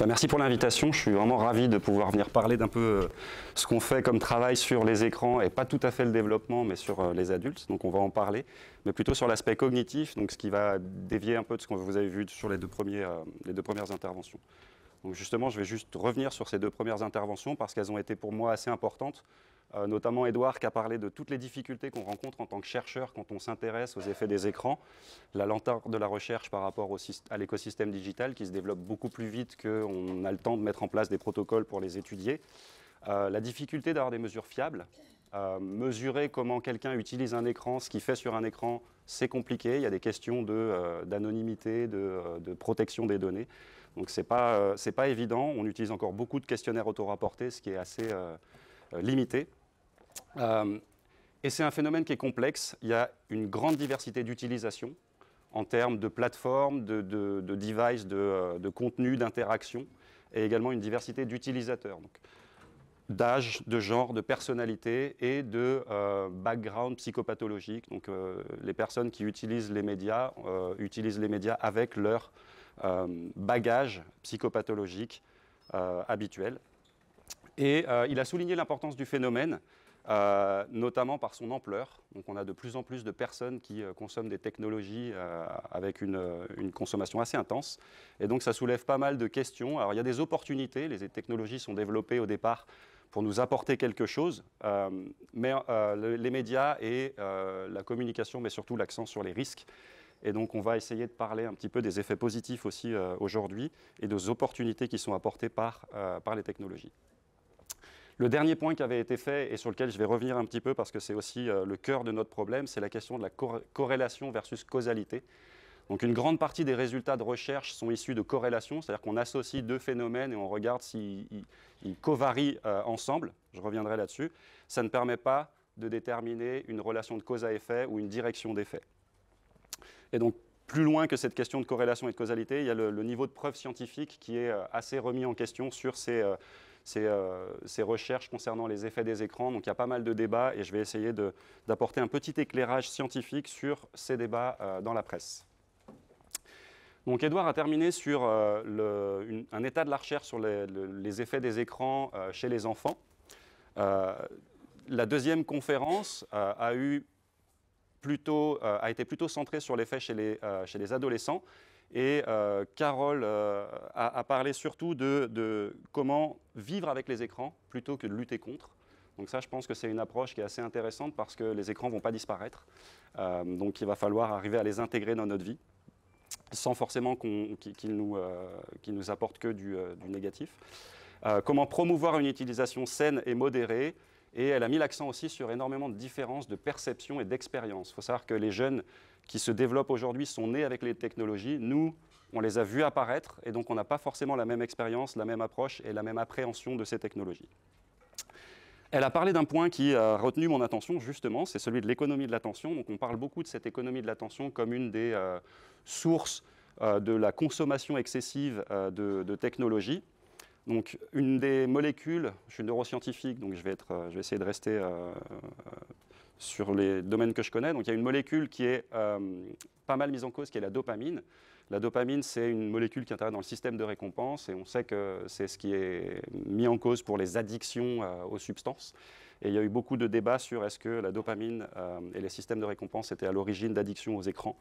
Merci pour l'invitation, je suis vraiment ravi de pouvoir venir parler d'un peu ce qu'on fait comme travail sur les écrans et pas tout à fait le développement mais sur les adultes, donc on va en parler, mais plutôt sur l'aspect cognitif, donc ce qui va dévier un peu de ce que vous avez vu sur les deux premières interventions. Donc justement, je vais juste revenir sur ces deux premières interventions parce qu'elles ont été pour moi assez importantes, notamment Edouard qui a parlé de toutes les difficultés qu'on rencontre en tant que chercheur quand on s'intéresse aux effets des écrans, la lenteur de la recherche par rapport à l'écosystème digital qui se développe beaucoup plus vite qu'on a le temps de mettre en place des protocoles pour les étudier, la difficulté d'avoir des mesures fiables, mesurer comment quelqu'un utilise un écran, ce qu'il fait sur un écran, c'est compliqué, il y a des questions d'anonymité, de protection des données. Donc c'est pas évident, on utilise encore beaucoup de questionnaires auto-rapportés, ce qui est assez limité. Et c'est un phénomène qui est complexe, il y a une grande diversité d'utilisation en termes de plateformes, de devices, de contenus, d'interactions, et également une diversité d'utilisateurs. D'âge, de genre, de personnalité et de background psychopathologique. Donc les personnes qui utilisent les médias avec leur bagage psychopathologique habituel. Et il a souligné l'importance du phénomène, notamment par son ampleur. Donc on a de plus en plus de personnes qui consomment des technologies avec une consommation assez intense. Et donc ça soulève pas mal de questions. Alors il y a des opportunités, les technologies sont développées au départ pour nous apporter quelque chose, mais les médias et la communication met surtout l'accent sur les risques. Et donc on va essayer de parler un petit peu des effets positifs aussi aujourd'hui et des opportunités qui sont apportées par les technologies. Le dernier point qui avait été fait et sur lequel je vais revenir un petit peu parce que c'est aussi le cœur de notre problème, c'est la question de la corrélation versus causalité. Donc une grande partie des résultats de recherche sont issus de corrélations, c'est-à-dire qu'on associe deux phénomènes et on regarde s'ils covarient ensemble. Je reviendrai là-dessus. Ça ne permet pas de déterminer une relation de cause à effet ou une direction d'effet. Et donc, plus loin que cette question de corrélation et de causalité, il y a le niveau de preuve scientifique qui est assez remis en question sur ces recherches concernant les effets des écrans. Donc il y a pas mal de débats et je vais essayer d'apporter un petit éclairage scientifique sur ces débats dans la presse. Donc Edouard a terminé sur un état de la recherche sur les effets des écrans chez les enfants. La deuxième conférence a été plutôt centrée sur l'effet chez les adolescents. Et Carole a parlé surtout de comment vivre avec les écrans plutôt que de lutter contre. Donc ça, je pense que c'est une approche qui est assez intéressante parce que les écrans ne vont pas disparaître. Donc il va falloir arriver à les intégrer dans notre vie sans forcément qu'ils nous apportent que du négatif. Comment promouvoir une utilisation saine et modérée. Et elle a mis l'accent aussi sur énormément de différences de perception et d'expérience. Il faut savoir que les jeunes qui se développent aujourd'hui sont nés avec les technologies. Nous, on les a vus apparaître et donc on n'a pas forcément la même expérience, la même approche et la même appréhension de ces technologies. Elle a parlé d'un point qui a retenu mon attention justement, c'est celui de l'économie de l'attention. Donc on parle beaucoup de cette économie de l'attention comme une des sources de la consommation excessive de technologies. Donc, une des molécules, je suis neuroscientifique, donc je vais essayer de rester sur les domaines que je connais. Donc, il y a une molécule qui est pas mal mise en cause, qui est la dopamine. La dopamine, c'est une molécule qui intervient dans le système de récompense et on sait que c'est ce qui est mis en cause pour les addictions aux substances. Et il y a eu beaucoup de débats sur est-ce que la dopamine et les systèmes de récompense étaient à l'origine d'addictions aux écrans.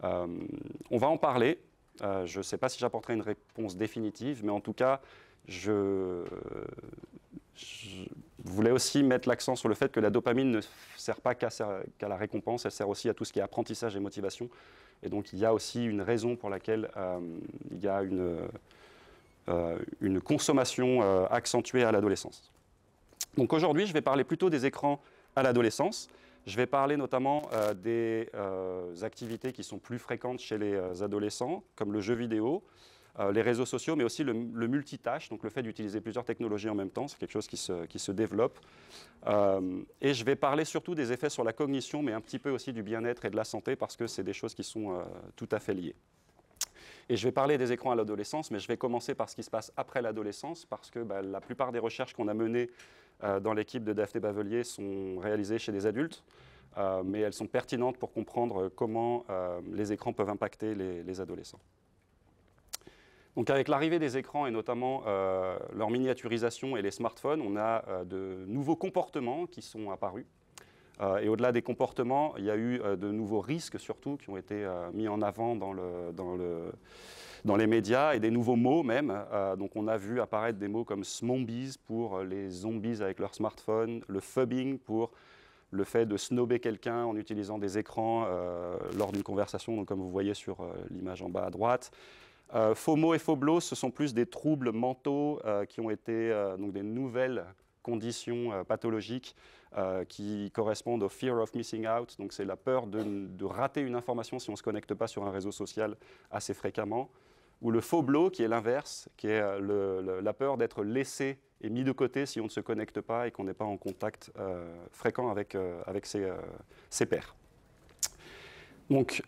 On va en parler. Je ne sais pas si j'apporterai une réponse définitive, mais en tout cas, je voulais aussi mettre l'accent sur le fait que la dopamine ne sert pas qu'à la récompense, elle sert aussi à tout ce qui est apprentissage et motivation. Et donc il y a aussi une raison pour laquelle il y a une consommation accentuée à l'adolescence. Donc aujourd'hui, je vais parler plutôt des écrans à l'adolescence. Je vais parler notamment des activités qui sont plus fréquentes chez les adolescents, comme le jeu vidéo, les réseaux sociaux, mais aussi le multitâche, donc le fait d'utiliser plusieurs technologies en même temps, c'est quelque chose qui se développe. Et je vais parler surtout des effets sur la cognition, mais un petit peu aussi du bien-être et de la santé, parce que c'est des choses qui sont tout à fait liées. Et je vais parler des écrans à l'adolescence, mais je vais commencer par ce qui se passe après l'adolescence, parce que la plupart des recherches qu'on a menées dans l'équipe de Daphné Bavelier sont réalisées chez des adultes, mais elles sont pertinentes pour comprendre comment les écrans peuvent impacter les adolescents. Donc avec l'arrivée des écrans et notamment leur miniaturisation et les smartphones, on a de nouveaux comportements qui sont apparus. Et au-delà des comportements, il y a eu de nouveaux risques surtout qui ont été mis en avant dans les médias et des nouveaux mots même. Donc on a vu apparaître des mots comme smombies pour les zombies avec leur smartphone, le phubbing pour le fait de snober quelqu'un en utilisant des écrans lors d'une conversation, donc comme vous voyez sur l'image en bas à droite. FOMO et FOBLO, ce sont plus des troubles mentaux qui ont été donc des nouvelles conditions pathologiques qui correspondent au fear of missing out. Donc c'est la peur de rater une information si on ne se connecte pas sur un réseau social assez fréquemment. Ou le FOBLO, qui est l'inverse, qui est la peur d'être laissé et mis de côté si on ne se connecte pas et qu'on n'est pas en contact fréquent avec ses pairs. Donc,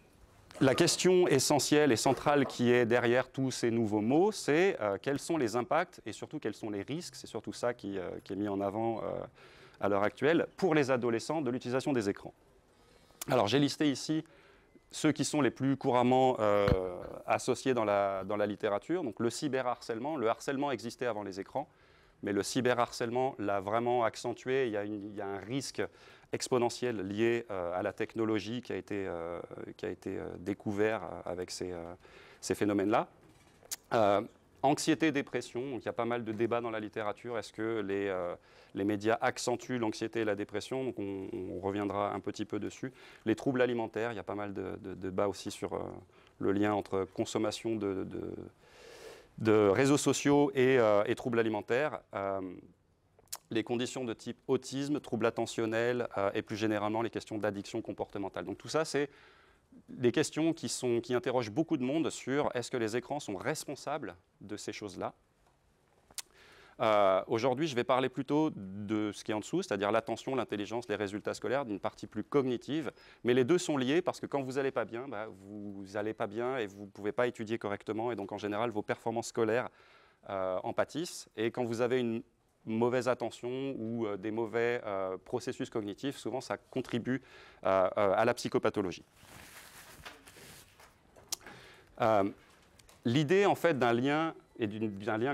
la question essentielle et centrale qui est derrière tous ces nouveaux mots, c'est quels sont les impacts et surtout quels sont les risques, c'est surtout ça qui est mis en avant à l'heure actuelle, pour les adolescents de l'utilisation des écrans. Alors j'ai listé ici ceux qui sont les plus couramment associés dans la littérature, donc le cyberharcèlement. Le harcèlement existait avant les écrans, mais le cyberharcèlement l'a vraiment accentué. Il y a un risque exponentiel lié à la technologie qui a été découvert avec ces phénomènes-là. Anxiété, dépression, donc il y a pas mal de débats dans la littérature. Est-ce que les médias accentuent l'anxiété et la dépression? Donc on reviendra un petit peu dessus. Les troubles alimentaires, il y a pas mal de débats aussi sur le lien entre consommation de réseaux sociaux et troubles alimentaires. Les conditions de type autisme, troubles attentionnels et plus généralement les questions d'addiction comportementale. Donc tout ça, c'est des questions qui interrogent beaucoup de monde sur est-ce que les écrans sont responsables de ces choses-là. Aujourd'hui, je vais parler plutôt de ce qui est en dessous, c'est-à-dire l'attention, l'intelligence, les résultats scolaires, d'une partie plus cognitive. Mais les deux sont liés parce que quand vous n'allez pas bien, vous n'allez pas bien et vous ne pouvez pas étudier correctement. Et donc, en général, vos performances scolaires en pâtissent. Et quand vous avez une mauvaise attention ou des mauvais processus cognitifs, souvent, ça contribue à la psychopathologie. L'idée, en fait, d'un lien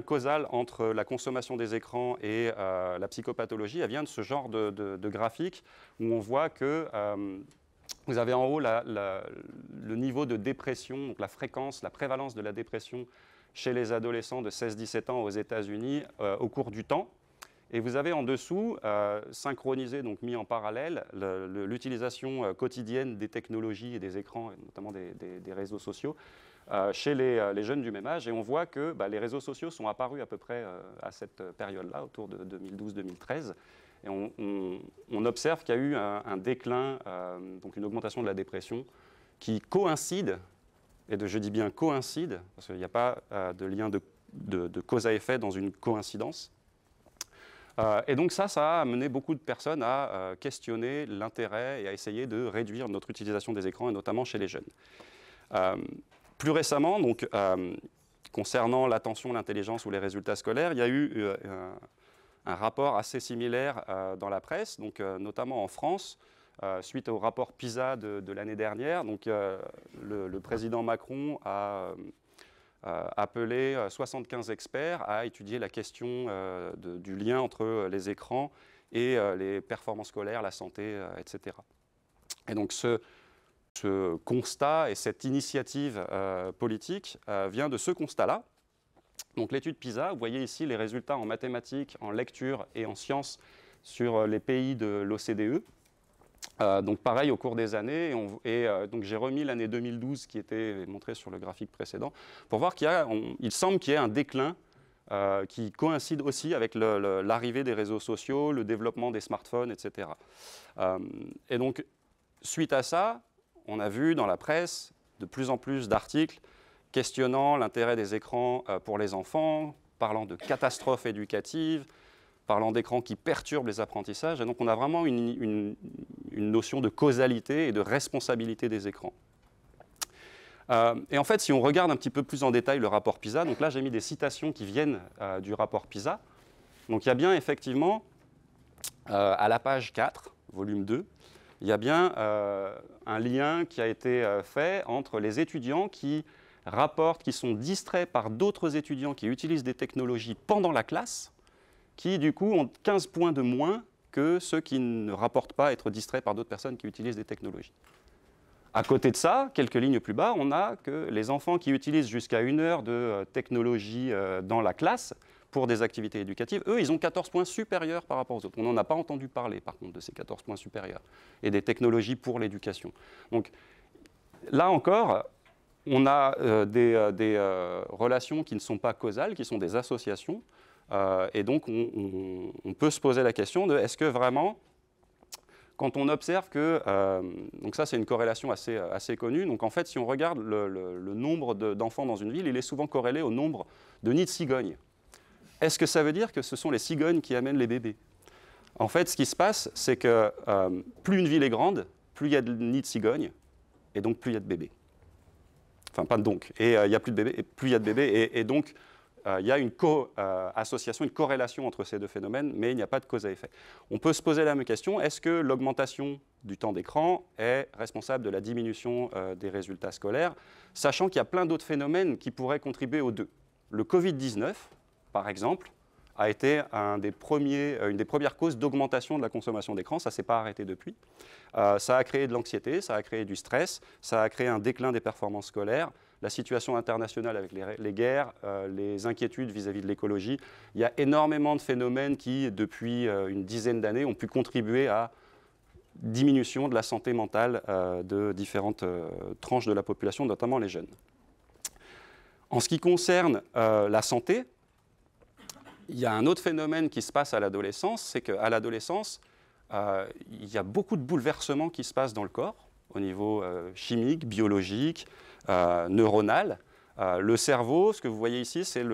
causal entre la consommation des écrans et la psychopathologie, elle vient de ce genre de graphique où on voit que vous avez en haut le niveau de dépression, donc la fréquence, la prévalence de la dépression chez les adolescents de 16-17 ans aux États-Unis au cours du temps. Et vous avez en dessous, synchronisé, donc mis en parallèle, l'utilisation quotidienne des technologies et des écrans, et notamment des réseaux sociaux, chez les jeunes du même âge. Et on voit que les réseaux sociaux sont apparus à peu près à cette période-là, autour de 2012-2013. Et on observe qu'il y a eu un déclin, donc une augmentation de la dépression, qui coïncide, et je dis bien coïncide, parce qu'il n'y a pas de lien de cause à effet dans une coïncidence. Et donc ça a amené beaucoup de personnes à questionner l'intérêt et à essayer de réduire notre utilisation des écrans, et notamment chez les jeunes. Plus récemment, donc, concernant l'attention, l'intelligence ou les résultats scolaires, il y a eu un rapport assez similaire dans la presse, donc, notamment en France, suite au rapport PISA de l'année dernière. Donc, le président Macron a appelé 75 experts à étudier la question du lien entre les écrans et les performances scolaires, la santé, etc. Et donc ce constat et cette initiative politique vient de ce constat-là. Donc l'étude PISA, vous voyez ici les résultats en mathématiques, en lecture et en sciences sur les pays de l'OCDE. Donc pareil au cours des années, donc j'ai remis l'année 2012 qui était montrée sur le graphique précédent pour voir il semble qu'il y ait un déclin qui coïncide aussi avec l'arrivée des réseaux sociaux, le développement des smartphones, etc. Et donc suite à ça, on a vu dans la presse de plus en plus d'articles questionnant l'intérêt des écrans pour les enfants, parlant de catastrophes éducatives, parlant d'écrans qui perturbent les apprentissages. Et donc on a vraiment une notion de causalité et de responsabilité des écrans. Et en fait, si on regarde un petit peu plus en détail le rapport PISA, donc là j'ai mis des citations qui viennent du rapport PISA. Donc il y a bien effectivement, à la page 4, volume 2, il y a bien un lien qui a été fait entre les étudiants qui rapportent qu'ils sont distraits par d'autres étudiants qui utilisent des technologies pendant la classe, qui du coup ont 15 points de moins que ceux qui ne rapportent pas être distraits par d'autres personnes qui utilisent des technologies. À côté de ça, quelques lignes plus bas, on a que les enfants qui utilisent jusqu'à 1 heure de technologie dans la classe pour des activités éducatives, eux, ils ont 14 points supérieurs par rapport aux autres. On n'en a pas entendu parler, par contre, de ces 14 points supérieurs et des technologies pour l'éducation. Donc là encore, on a des relations qui ne sont pas causales, qui sont des associations. Et donc, on peut se poser la question de est-ce que vraiment, quand on observe que, donc ça c'est une corrélation assez connue, donc en fait si on regarde le nombre d'enfants dans une ville, il est souvent corrélé au nombre de nids de cigognes. Est-ce que ça veut dire que ce sont les cigognes qui amènent les bébés? En fait ce qui se passe, c'est que plus une ville est grande, plus il y a de nids de cigognes, et donc plus il y a de bébés. Enfin pas donc, et il y a plus de bébés, et plus il y a de bébés, et donc il y a une association, une corrélation entre ces deux phénomènes, mais il n'y a pas de cause à effet. On peut se poser la même question, est-ce que l'augmentation du temps d'écran est responsable de la diminution des résultats scolaires, sachant qu'il y a plein d'autres phénomènes qui pourraient contribuer aux deux. Le Covid-19, par exemple, a été une des premières causes d'augmentation de la consommation d'écran, ça ne s'est pas arrêté depuis. Ça a créé de l'anxiété, ça a créé du stress, ça a créé un déclin des performances scolaires, la situation internationale avec les guerres, les inquiétudes vis-à-vis de l'écologie. Il y a énormément de phénomènes qui, depuis une dizaine d'années, ont pu contribuer à diminution de la santé mentale de différentes tranches de la population, notamment les jeunes. En ce qui concerne la santé, il y a un autre phénomène qui se passe à l'adolescence, c'est qu'à l'adolescence, il y a beaucoup de bouleversements qui se passent dans le corps, au niveau chimique, biologique, neuronal. Le cerveau, ce que vous voyez ici, c'est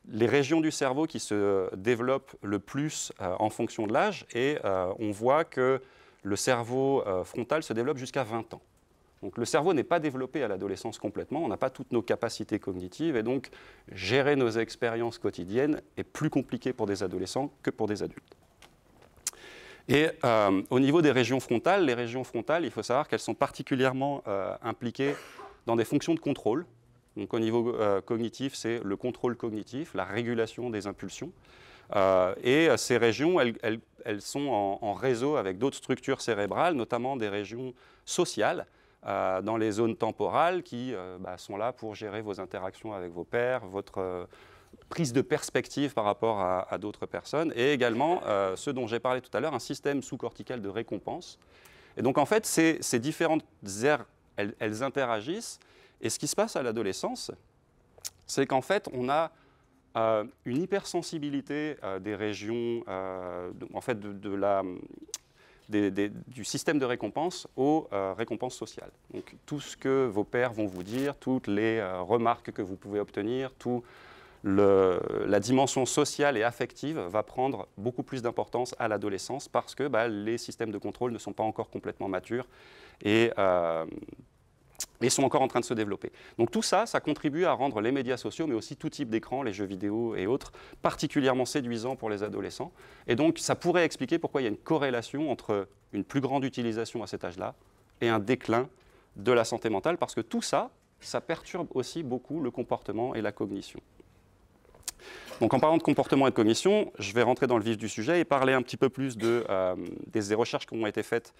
les régions du cerveau qui se développent le plus en fonction de l'âge, et on voit que le cerveau frontal se développe jusqu'à 20 ans. Donc le cerveau n'est pas développé à l'adolescence complètement, on n'a pas toutes nos capacités cognitives, et donc gérer nos expériences quotidiennes est plus compliqué pour des adolescents que pour des adultes. Et au niveau des régions frontales, les régions frontales, il faut savoir qu'elles sont particulièrement impliquées dans des fonctions de contrôle. Donc au niveau cognitif, c'est le contrôle cognitif, la régulation des impulsions. Et ces régions, elles sont en réseau avec d'autres structures cérébrales, notamment des régions sociales, dans les zones temporales qui sont là pour gérer vos interactions avec vos pairs, votre prise de perspective par rapport à d'autres personnes, et également ce dont j'ai parlé tout à l'heure, un système sous-cortical de récompense. Et donc en fait, ces différentes aires, elles interagissent, et ce qui se passe à l'adolescence, c'est qu'en fait, on a une hypersensibilité des régions, en fait, du système de récompense aux récompenses sociales. Donc tout ce que vos pairs vont vous dire, toutes les remarques que vous pouvez obtenir, la dimension sociale et affective va prendre beaucoup plus d'importance à l'adolescence parce que les systèmes de contrôle ne sont pas encore complètement matures et sont encore en train de se développer. Donc tout ça, ça contribue à rendre les médias sociaux, mais aussi tout type d'écran, les jeux vidéo et autres, particulièrement séduisants pour les adolescents. Et donc ça pourrait expliquer pourquoi il y a une corrélation entre une plus grande utilisation à cet âge-là et un déclin de la santé mentale, parce que tout ça, ça perturbe aussi beaucoup le comportement et la cognition. Donc en parlant de comportement et de cognition, je vais rentrer dans le vif du sujet et parler un petit peu plus des recherches qui ont été faites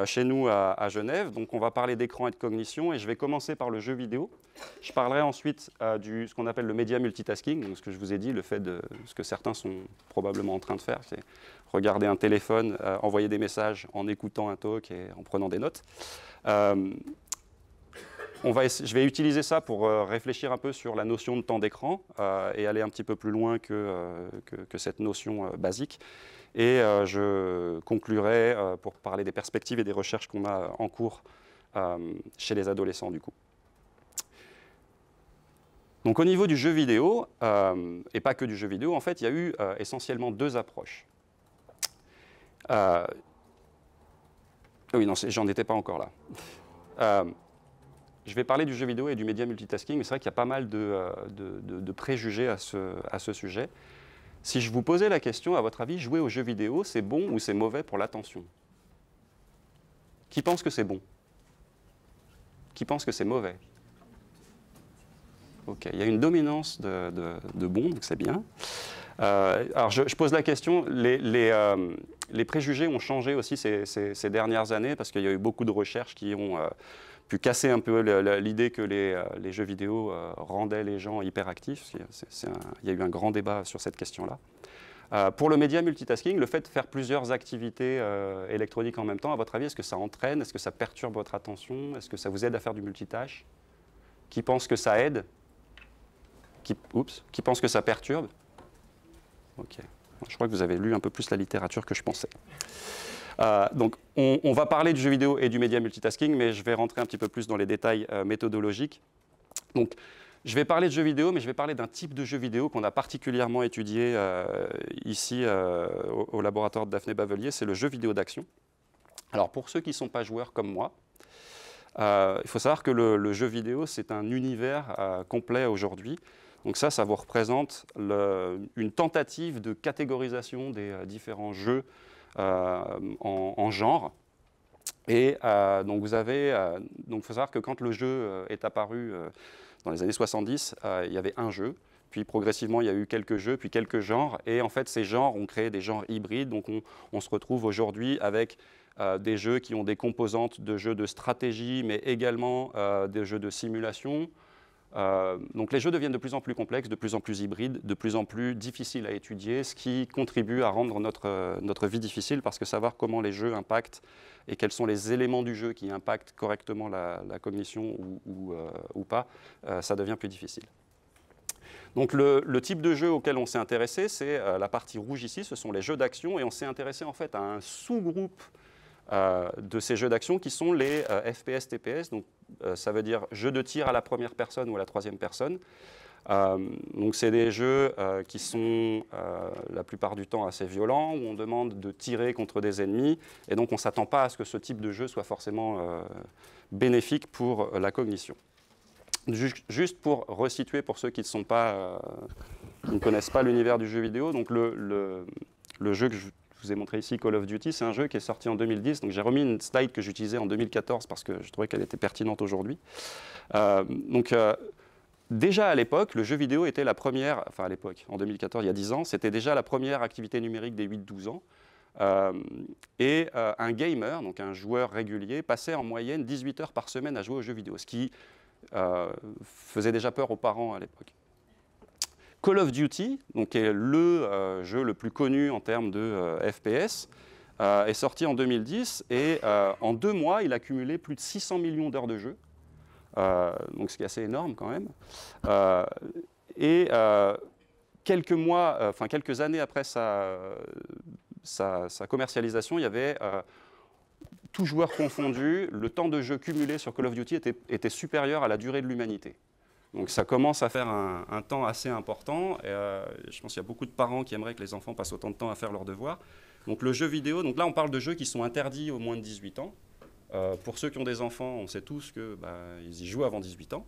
chez nous à Genève. Donc on va parler d'écran et de cognition, et je vais commencer par le jeu vidéo. Je parlerai ensuite ce qu'on appelle le média multitasking, donc ce que je vous ai dit, ce que certains sont probablement en train de faire, c'est regarder un téléphone, envoyer des messages en écoutant un talk et en prenant des notes. Je vais utiliser ça pour réfléchir un peu sur la notion de temps d'écran et aller un petit peu plus loin que cette notion basique. Et je conclurai pour parler des perspectives et des recherches qu'on a en cours chez les adolescents du coup. Donc au niveau du jeu vidéo, et pas que du jeu vidéo, en fait, il y a eu essentiellement deux approches. Oui, non, j'en étais pas encore là. Je vais parler du jeu vidéo et du média multitasking, mais c'est vrai qu'il y a pas mal de préjugés à ce sujet. Si je vous posais la question, à votre avis, jouer aux jeux vidéo, c'est bon ou c'est mauvais pour l'attention? Qui pense que c'est bon? Qui pense que c'est mauvais? Ok, il y a une dominance de bons, donc c'est bien. Alors je pose la question, les préjugés ont changé aussi ces dernières années parce qu'il y a eu beaucoup de recherches qui ont pu casser un peu l'idée que les jeux vidéo rendaient les gens hyperactifs. Il y a eu un grand débat sur cette question-là. Pour le média multitasking, le fait de faire plusieurs activités électroniques en même temps, à votre avis, est-ce que ça entraîne? Est-ce que ça perturbe votre attention? Est-ce que ça vous aide à faire du multitâche? Qui pense que ça aide? Qui pense que ça perturbe? Ok. Je crois que vous avez lu un peu plus la littérature que je pensais. Donc, on va parler du jeu vidéo et du média multitasking, mais je vais rentrer un petit peu plus dans les détails méthodologiques. Donc, je vais parler de jeux vidéo, mais je vais parler d'un type de jeu vidéo qu'on a particulièrement étudié ici au laboratoire de Daphné Bavelier, c'est le jeu vidéo d'action. Alors, pour ceux qui ne sont pas joueurs comme moi, il faut savoir que le jeu vidéo, c'est un univers complet aujourd'hui. Donc ça vous représente une tentative de catégorisation des différents jeux en genre. Et donc il faut savoir que quand le jeu est apparu dans les années 70, il y avait un jeu. Puis progressivement, il y a eu quelques jeux, puis quelques genres. Et en fait, ces genres ont créé des genres hybrides. Donc on se retrouve aujourd'hui avec des jeux qui ont des composantes de jeux de stratégie, mais également des jeux de simulation. Donc les jeux deviennent de plus en plus complexes, de plus en plus hybrides, de plus en plus difficiles à étudier, ce qui contribue à rendre notre vie difficile parce que savoir comment les jeux impactent et quels sont les éléments du jeu qui impactent correctement la cognition ou pas, ça devient plus difficile. Donc le type de jeu auquel on s'est intéressé, c'est la partie rouge ici, ce sont les jeux d'action et on s'est intéressé en fait à un sous-groupe de ces jeux d'action qui sont les FPS, TPS, donc ça veut dire jeux de tir à la première personne ou à la troisième personne. Donc c'est des jeux qui sont la plupart du temps assez violents, où on demande de tirer contre des ennemis, et donc on ne s'attend pas à ce que ce type de jeu soit forcément bénéfique pour la cognition. Juste pour resituer pour ceux qui ne connaissent pas l'univers du jeu vidéo, donc le jeu que je vous ai montré ici, Call of Duty, c'est un jeu qui est sorti en 2010. Donc j'ai remis une slide que j'utilisais en 2014 parce que je trouvais qu'elle était pertinente aujourd'hui. Déjà à l'époque, le jeu vidéo était la première, enfin à l'époque, en 2014, il y a 10 ans, c'était déjà la première activité numérique des 8-12 ans. Un gamer, donc un joueur régulier, passait en moyenne 18 heures par semaine à jouer aux jeux vidéo, ce qui faisait déjà peur aux parents à l'époque. Call of Duty, donc, qui est le jeu le plus connu en termes de FPS, est sorti en 2010 et en 2 mois, il a cumulé plus de 600 millions d'heures de jeu, donc ce qui est assez énorme quand même. Quelques années après sa commercialisation, il y avait tout joueur confondu, le temps de jeu cumulé sur Call of Duty était supérieur à la durée de l'humanité. Donc ça commence à faire un temps assez important. Et, je pense qu'il y a beaucoup de parents qui aimeraient que les enfants passent autant de temps à faire leurs devoirs. Donc le jeu vidéo, donc là on parle de jeux qui sont interdits aux moins de 18 ans. Pour ceux qui ont des enfants, on sait tous qu'ils y jouent avant 18 ans.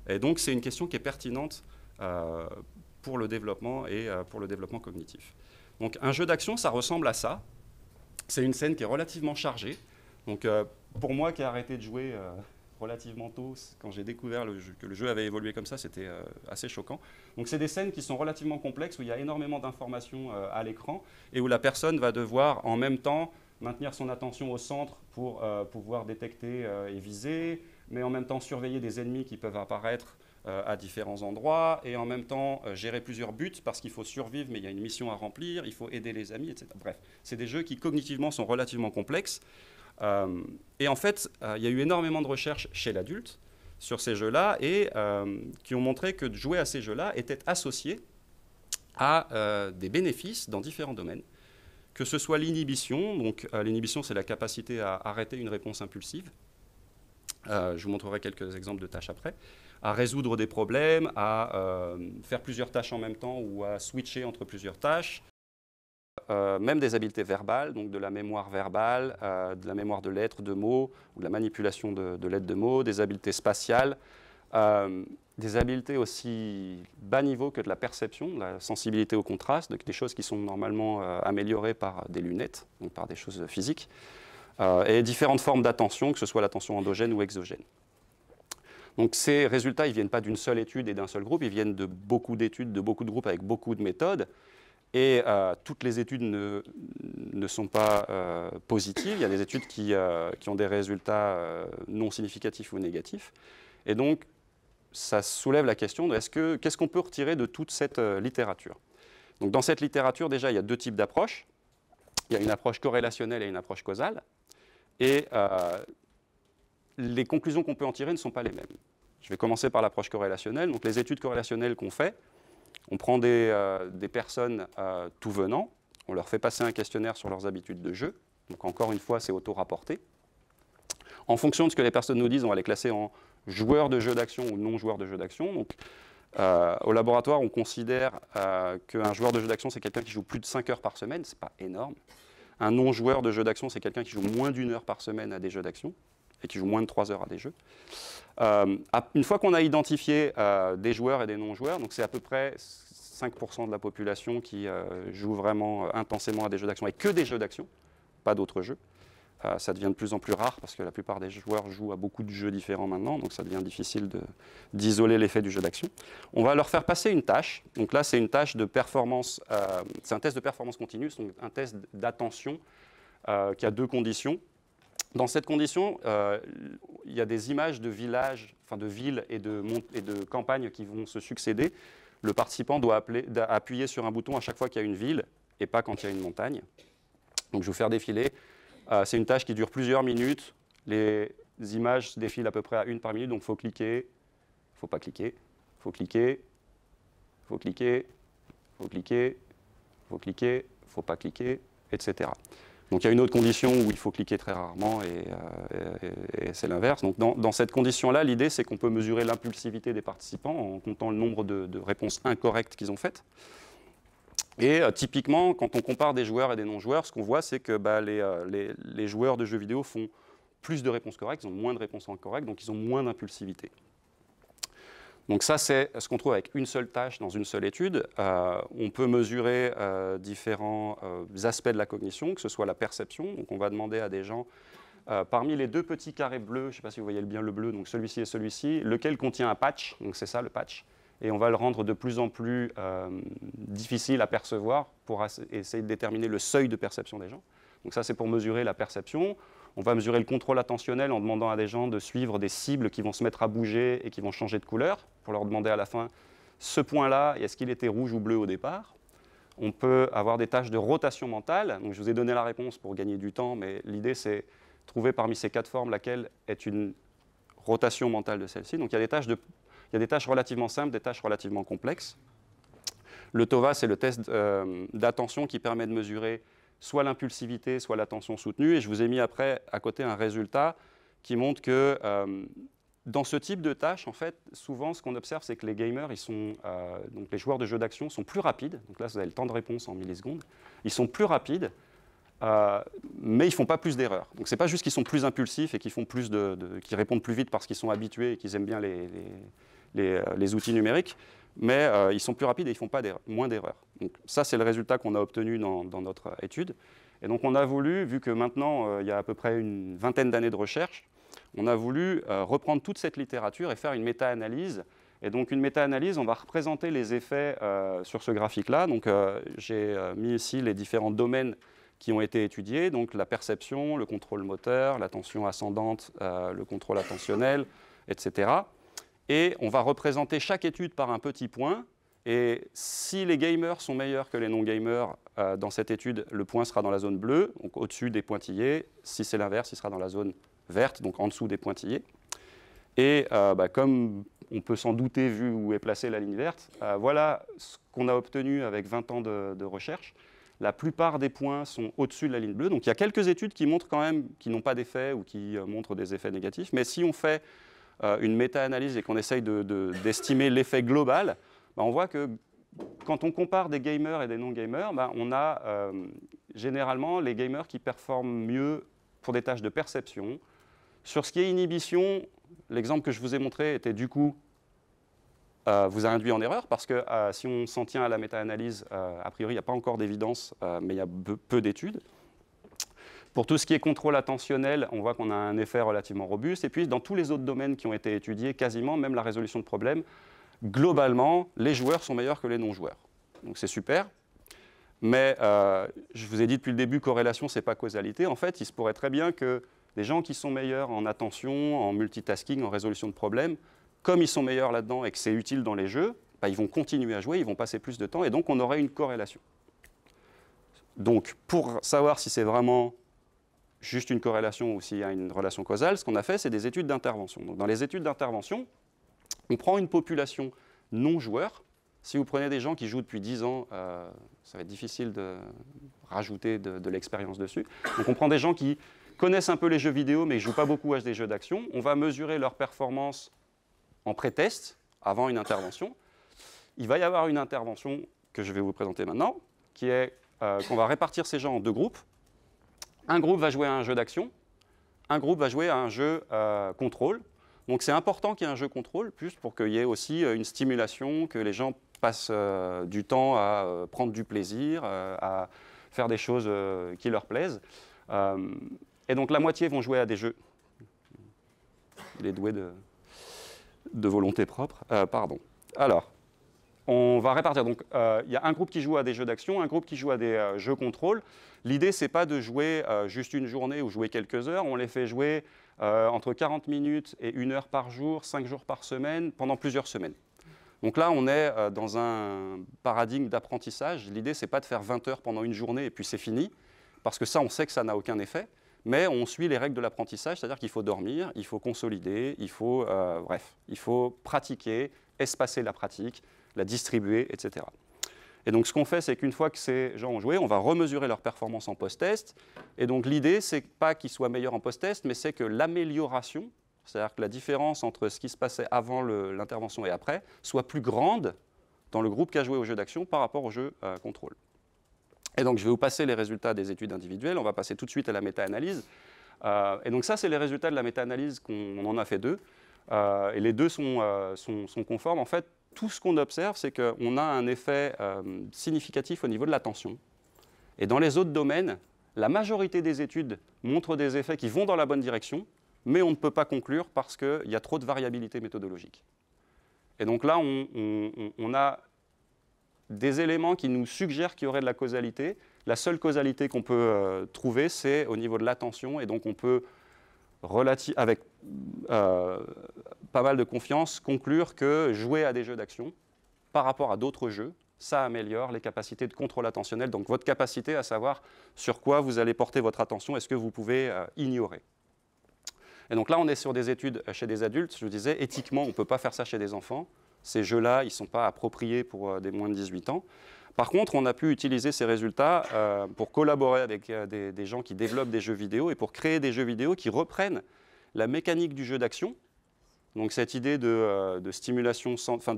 Et donc c'est une question qui est pertinente pour le développement et pour le développement cognitif. Donc un jeu d'action, ça ressemble à ça. C'est une scène qui est relativement chargée. Donc pour moi qui ai arrêté de jouer relativement tôt, quand j'ai découvert que le jeu avait évolué comme ça, c'était assez choquant. Donc c'est des scènes qui sont relativement complexes, où il y a énormément d'informations à l'écran, et où la personne va devoir en même temps maintenir son attention au centre pour pouvoir détecter et viser, mais en même temps surveiller des ennemis qui peuvent apparaître à différents endroits, et en même temps gérer plusieurs buts, parce qu'il faut survivre, mais il y a une mission à remplir, il faut aider les amis, etc. Bref, c'est des jeux qui cognitivement sont relativement complexes. Et en fait, il y a eu énormément de recherches chez l'adulte sur ces jeux-là et qui ont montré que de jouer à ces jeux-là était associé à des bénéfices dans différents domaines, que ce soit l'inhibition. Donc l'inhibition, c'est la capacité à arrêter une réponse impulsive. Je vous montrerai quelques exemples de tâches après. À résoudre des problèmes, à faire plusieurs tâches en même temps ou à switcher entre plusieurs tâches. Même des habiletés verbales, donc de la mémoire verbale, de la mémoire de lettres, de mots, ou de la manipulation de lettres de mots, des habiletés spatiales, des habiletés aussi bas niveau que de la perception, de la sensibilité au contraste, donc des choses qui sont normalement améliorées par des lunettes, donc par des choses physiques, et différentes formes d'attention, que ce soit l'attention endogène ou exogène. Donc ces résultats, ils ne viennent pas d'une seule étude et d'un seul groupe, ils viennent de beaucoup d'études, de beaucoup de groupes avec beaucoup de méthodes. Et toutes les études ne sont pas positives. Il y a des études qui ont des résultats non significatifs ou négatifs. Et donc, ça soulève la question de qu'est-ce qu'on peut retirer de toute cette littérature. Donc, dans cette littérature, déjà, il y a deux types d'approches. Il y a une approche corrélationnelle et une approche causale. Et les conclusions qu'on peut en tirer ne sont pas les mêmes. Je vais commencer par l'approche corrélationnelle. Donc, les études corrélationnelles qu'on fait, on prend des personnes tout venant, on leur fait passer un questionnaire sur leurs habitudes de jeu. Donc encore une fois, c'est auto-rapporté. En fonction de ce que les personnes nous disent, on va les classer en joueurs de jeux d'action ou non joueurs de jeux d'action. Donc, au laboratoire, on considère qu'un joueur de jeu d'action, c'est quelqu'un qui joue plus de 5 heures par semaine. Ce n'est pas énorme. Un non-joueur de jeu d'action, c'est quelqu'un qui joue moins d'1 heure par semaine à des jeux d'action et qui joue moins de 3 heures à des jeux. Une fois qu'on a identifié des joueurs et des non-joueurs, donc c'est à peu près 5% de la population qui joue vraiment intensément à des jeux d'action et que des jeux d'action, pas d'autres jeux. Ça devient de plus en plus rare parce que la plupart des joueurs jouent à beaucoup de jeux différents maintenant, donc ça devient difficile d'isoler l'effet du jeu d'action. On va leur faire passer une tâche. Donc là, c'est une tâche de performance, c'est un test de performance continue, c'est un test d'attention qui a deux conditions. Dans cette condition, il y a des images de villages, enfin de villes et de campagnes qui vont se succéder. Le participant doit appuyer sur un bouton à chaque fois qu'il y a une ville et pas quand il y a une montagne. Donc je vais vous faire défiler. C'est une tâche qui dure plusieurs minutes. Les images défilent à peu près à une par minute, donc il faut cliquer, il ne faut pas cliquer, il faut cliquer, il faut cliquer, il faut cliquer, il faut cliquer, il ne faut pas cliquer, etc. Donc il y a une autre condition où il faut cliquer très rarement et c'est l'inverse. Donc dans cette condition-là, l'idée c'est qu'on peut mesurer l'impulsivité des participants en comptant le nombre de réponses incorrectes qu'ils ont faites. Et typiquement, quand on compare des joueurs et des non-joueurs, ce qu'on voit c'est que les joueurs de jeux vidéo font plus de réponses correctes, ils ont moins de réponses incorrectes, donc ils ont moins d'impulsivité. Donc ça, c'est ce qu'on trouve avec une seule tâche dans une seule étude. On peut mesurer différents aspects de la cognition, que ce soit la perception. Donc on va demander à des gens, parmi les deux petits carrés bleus, je ne sais pas si vous voyez bien le bleu, donc celui-ci et celui-ci, lequel contient un patch, donc c'est ça le patch, et on va le rendre de plus en plus difficile à percevoir pour essayer de déterminer le seuil de perception des gens. Donc ça, c'est pour mesurer la perception. On va mesurer le contrôle attentionnel en demandant à des gens de suivre des cibles qui vont se mettre à bouger et qui vont changer de couleur, pour leur demander à la fin, ce point-là, est-ce qu'il était rouge ou bleu au départ? On peut avoir des tâches de rotation mentale. Donc, je vous ai donné la réponse pour gagner du temps, mais l'idée, c'est trouver parmi ces quatre formes laquelle est une rotation mentale de celle-ci. Donc, il y a des tâches relativement simples, des tâches relativement complexes. Le TOVA, c'est le test d'attention qui permet de mesurer soit l'impulsivité, soit l'attention soutenue. Et je vous ai mis après à côté un résultat qui montre que dans ce type de tâches, en fait, souvent, ce qu'on observe, c'est que les gamers, donc les joueurs de jeux d'action sont plus rapides. Donc là, vous avez le temps de réponse en millisecondes. Ils sont plus rapides, mais ils ne font pas plus d'erreurs. Donc ce n'est pas juste qu'ils sont plus impulsifs et qu'ils qu'ils répondent plus vite parce qu'ils sont habitués et qu'ils aiment bien les outils numériques, mais ils sont plus rapides et ils ne font pas moins d'erreurs. Donc ça, c'est le résultat qu'on a obtenu dans notre étude. Et donc on a voulu, vu que maintenant, il y a à peu près une vingtaine d'années de recherche, on a voulu reprendre toute cette littérature et faire une méta-analyse. Et donc une méta-analyse, on va représenter les effets sur ce graphique-là. Donc j'ai mis ici les différents domaines qui ont été étudiés, donc la perception, le contrôle moteur, l'attention ascendante, le contrôle attentionnel, etc. Et on va représenter chaque étude par un petit point. Et si les gamers sont meilleurs que les non-gamers dans cette étude, le point sera dans la zone bleue, donc au-dessus des pointillés. Si c'est l'inverse, il sera dans la zone verte, donc en dessous des pointillés. Et comme on peut s'en douter vu où est placée la ligne verte, voilà ce qu'on a obtenu avec 20 ans de recherche. La plupart des points sont au-dessus de la ligne bleue. Donc il y a quelques études qui montrent quand même qu'ils n'ont pas d'effet ou qui montrent des effets négatifs. Mais si on fait une méta-analyse et qu'on essaye d'estimer l'effet global, on voit que quand on compare des gamers et des non-gamers, on a généralement les gamers qui performent mieux pour des tâches de perception. Sur ce qui est inhibition, l'exemple que je vous ai montré était du coup vous a induit en erreur parce que si on s'en tient à la méta-analyse, a priori, il n'y a pas encore d'évidence, mais il y a peu d'études. Pour tout ce qui est contrôle attentionnel, on voit qu'on a un effet relativement robuste. Et puis, dans tous les autres domaines qui ont été étudiés, quasiment, même la résolution de problèmes, globalement, les joueurs sont meilleurs que les non-joueurs. Donc, c'est super. Mais je vous ai dit depuis le début, corrélation, ce n'est pas causalité. En fait, il se pourrait très bien que les gens qui sont meilleurs en attention, en multitasking, en résolution de problèmes, comme ils sont meilleurs là-dedans et que c'est utile dans les jeux, bah, ils vont continuer à jouer, ils vont passer plus de temps, et donc on aurait une corrélation. Donc, pour savoir si c'est vraiment juste une corrélation ou s'il y a une relation causale, ce qu'on a fait, c'est des études d'intervention. Donc, dans les études d'intervention, on prend une population non-joueur. Si vous prenez des gens qui jouent depuis 10 ans, ça va être difficile de rajouter de l'expérience dessus. Donc, on prend des gens qui connaissent un peu les jeux vidéo, mais qui ne jouent pas beaucoup à des jeux d'action. On va mesurer leur performance en pré-test, avant une intervention. Il va y avoir une intervention que je vais vous présenter maintenant, qui est qu'on va répartir ces gens en deux groupes. Un groupe va jouer à un jeu d'action, un groupe va jouer à un jeu contrôle. Donc c'est important qu'il y ait un jeu contrôle, plus pour qu'il y ait aussi une stimulation, que les gens passent du temps à prendre du plaisir, à faire des choses qui leur plaisent. Et donc la moitié vont jouer à des jeux. Il est doué de volonté propre. Pardon. Alors, on va répartir. Donc, il y a un groupe qui joue à des jeux d'action, un groupe qui joue à des jeux contrôle. L'idée, ce n'est pas de jouer juste une journée ou jouer quelques heures. On les fait jouer entre 40 minutes et 1 heure par jour, 5 jours par semaine, pendant plusieurs semaines. Donc là, on est dans un paradigme d'apprentissage. L'idée, ce n'est pas de faire 20 heures pendant une journée et puis c'est fini, parce que ça, on sait que ça n'a aucun effet. Mais on suit les règles de l'apprentissage, c'est-à-dire qu'il faut dormir, il faut consolider, il faut, bref, il faut pratiquer, espacer la pratique, la distribuer, etc. Et donc ce qu'on fait, c'est qu'une fois que ces gens ont joué, on va remesurer leur performance en post-test. Et donc l'idée, c'est pas qu'ils soient meilleurs en post-test, mais c'est que l'amélioration, c'est-à-dire que la différence entre ce qui se passait avant l'intervention et après, soit plus grande dans le groupe qui a joué au jeu d'action par rapport au jeu contrôle. Et donc, je vais vous passer les résultats des études individuelles. On va passer tout de suite à la méta-analyse. Et donc, ça, c'est les résultats de la méta-analyse on en a fait deux. Et les deux sont conformes. En fait, tout ce qu'on observe, c'est qu'on a un effet significatif au niveau de l'attention. Et dans les autres domaines, la majorité des études montrent des effets qui vont dans la bonne direction, mais on ne peut pas conclure parce qu'il y a trop de variabilité méthodologique. Et donc là, on a des éléments qui nous suggèrent qu'il y aurait de la causalité. La seule causalité qu'on peut trouver, c'est au niveau de l'attention. Et donc, on peut, avec pas mal de confiance, conclure que jouer à des jeux d'action, par rapport à d'autres jeux, ça améliore les capacités de contrôle attentionnel. Donc, votre capacité à savoir sur quoi vous allez porter votre attention et ce que vous pouvez ignorer. Et donc là, on est sur des études chez des adultes. Je vous disais, éthiquement, on ne peut pas faire ça chez des enfants. Ces jeux-là, ils ne sont pas appropriés pour des moins de 18 ans. Par contre, on a pu utiliser ces résultats pour collaborer avec des gens qui développent des jeux vidéo et pour créer des jeux vidéo qui reprennent la mécanique du jeu d'action. Donc cette idée de stimulation, enfin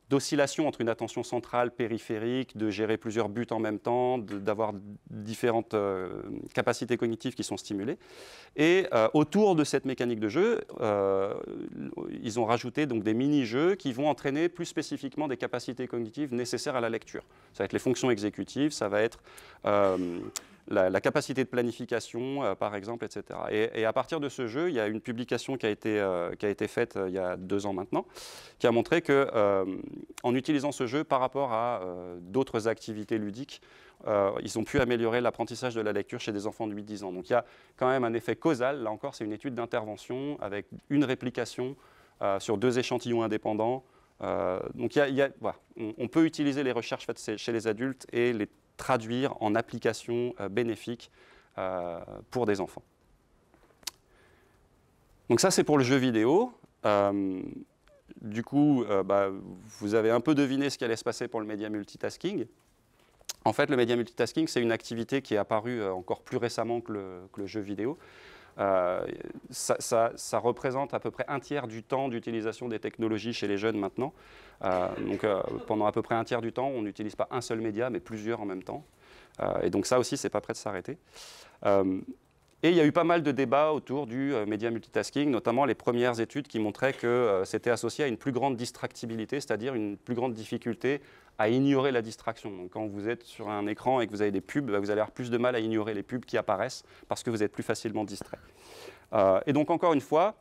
d'oscillation entre une attention centrale, périphérique, de gérer plusieurs buts en même temps, d'avoir différentes capacités cognitives qui sont stimulées. Et autour de cette mécanique de jeu, ils ont rajouté donc des mini-jeux qui vont entraîner plus spécifiquement des capacités cognitives nécessaires à la lecture. Ça va être les fonctions exécutives, ça va être la capacité de planification, par exemple, etc. Et à partir de ce jeu, il y a une publication qui a été faite il y a 2 ans maintenant, qui a montré qu'en utilisant ce jeu par rapport à d'autres activités ludiques, ils ont pu améliorer l'apprentissage de la lecture chez des enfants de 8-10 ans. Donc il y a quand même un effet causal. Là encore, c'est une étude d'intervention avec une réplication sur 2 échantillons indépendants. Donc voilà, on peut utiliser les recherches faites chez les adultes et les traduire en applications bénéfiques pour des enfants. Donc ça, c'est pour le jeu vidéo. Du coup, vous avez un peu deviné ce qui allait se passer pour le média multitasking. En fait, le média multitasking, c'est une activité qui est apparue encore plus récemment que le jeu vidéo. Ça représente à peu près 1/3 du temps d'utilisation des technologies chez les jeunes maintenant. Donc, pendant à peu près 1/3 du temps, on n'utilise pas un seul média, mais plusieurs en même temps. Et donc ça aussi, c'est pas prêt de s'arrêter. Et il y a eu pas mal de débats autour du média multitasking, notamment les premières études qui montraient que c'était associé à une plus grande distractibilité, c'est-à-dire une plus grande difficulté à ignorer la distraction. Donc, quand vous êtes sur un écran et que vous avez des pubs, vous allez avoir plus de mal à ignorer les pubs qui apparaissent parce que vous êtes plus facilement distrait. Et donc, encore une fois,